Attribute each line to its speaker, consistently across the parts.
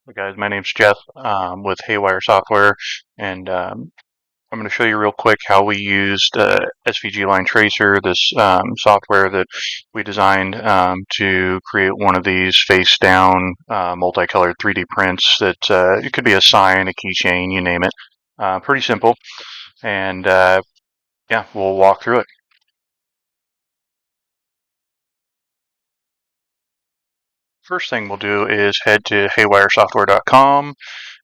Speaker 1: Hey guys, my name's Jeff with Haywire Software, and I'm going to show you real quick how we used SVG Line Tracer, this software that we designed to create one of these face-down multicolored 3D prints that it could be a sign, a keychain, you name it. Pretty simple, and yeah, we'll walk through it. First thing we'll do is head to haywiresoftware.com.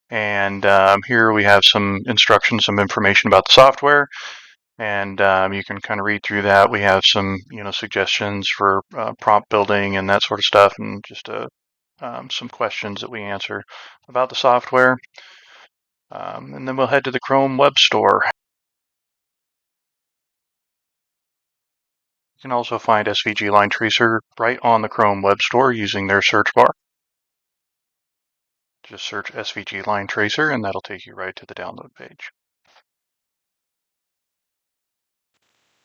Speaker 1: And here we have some instructions, some information about the software, and you can kind of read through that. We have some, suggestions for prompt building and that sort of stuff, and just some questions that we answer about the software. And then we'll head to the Chrome Web Store. You can also find SVG Line Tracer right on the Chrome Web Store using their search bar. Just search SVG Line Tracer, and that'll take you right to the download page.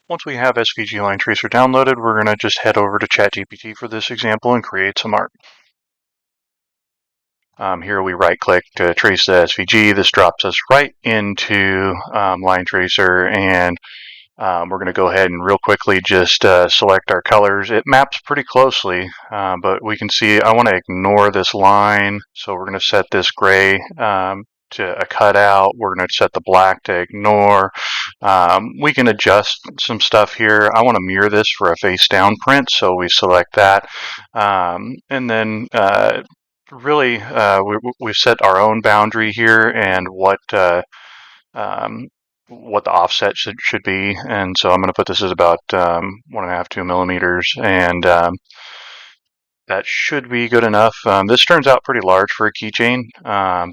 Speaker 1: Once we have SVG Line Tracer downloaded, we're going to just head over to ChatGPT for this example and create some art. Here we right-click to trace the SVG. This drops us right into Line Tracer, and we're going to go ahead and real quickly just select our colors. It maps pretty closely, but we can see I want to ignore this line, so we're going to set this gray to a cutout. We're going to set the black to ignore. We can adjust some stuff here. I want to mirror this for a face down print, so we select that. And then really we've set our own boundary here and what the offset should be. And so I'm going to put this as about 1.5, 2 millimeters, and that should be good enough. This turns out pretty large for a keychain,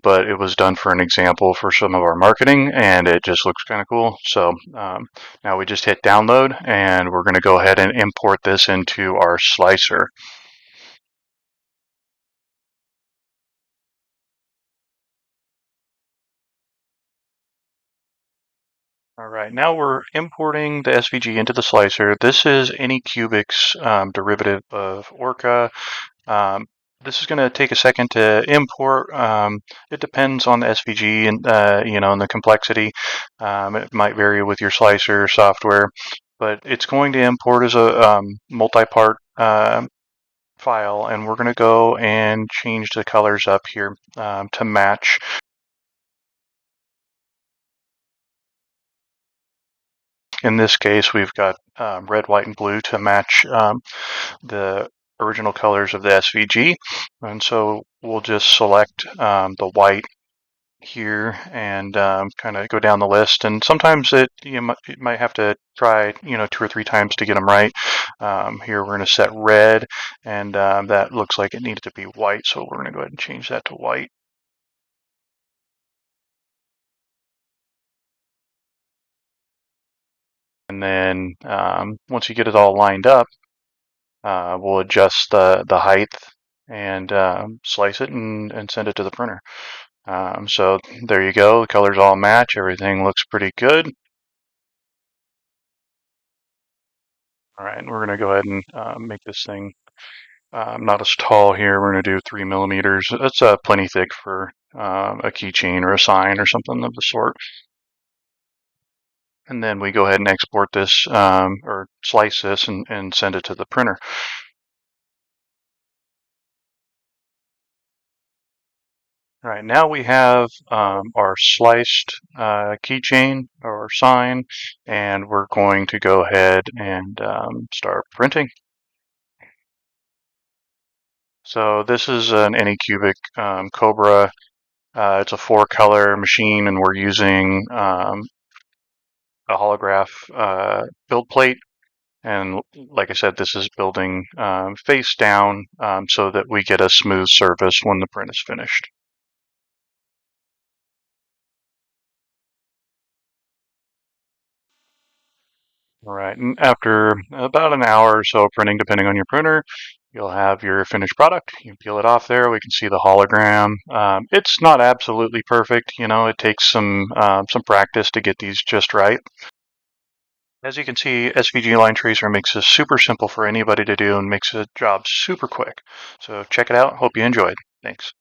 Speaker 1: but it was done for an example for some of our marketing, and it just looks kind of cool. So now we just hit download, and we're going to go ahead and import this into our slicer. All right, now we're importing the SVG into the slicer. This is Anycubic's derivative of Orca. This is going to take a second to import. It depends on the SVG and and the complexity. It might vary with your slicer software, but it's going to import as a multi-part file, and we're going to go and change the colors up here to match. In this case, we've got red, white, and blue to match the original colors of the SVG. And so we'll just select the white here and kind of go down the list. And sometimes you might have to try 2 or 3 times to get them right. Here we're going to set red, and that looks like it needed to be white, so we're going to go ahead and change that to white. And then once you get it all lined up, we'll adjust the height and slice it and send it to the printer. So there you go. The colors all match. Everything looks pretty good. All right, and we're going to go ahead and make this thing not as tall here. We're going to do 3 millimeters. That's plenty thick for a keychain or a sign or something of the sort. And then we go ahead and export this or slice this and send it to the printer. All right, now we have our sliced keychain or sign, and we're going to go ahead and start printing. So this is an Anycubic Cobra. It's a 4-color machine, and we're using a holograph build plate. And like I said, this is building face down so that we get a smooth surface when the print is finished. All right, and after about an hour or so printing, depending on your printer, you'll have your finished product. You can peel it off there. We can see the hologram. It's not absolutely perfect. It takes some practice to get these just right. As you can see, SVG Line Tracer makes this super simple for anybody to do and makes the job super quick. So check it out. Hope you enjoyed. Thanks.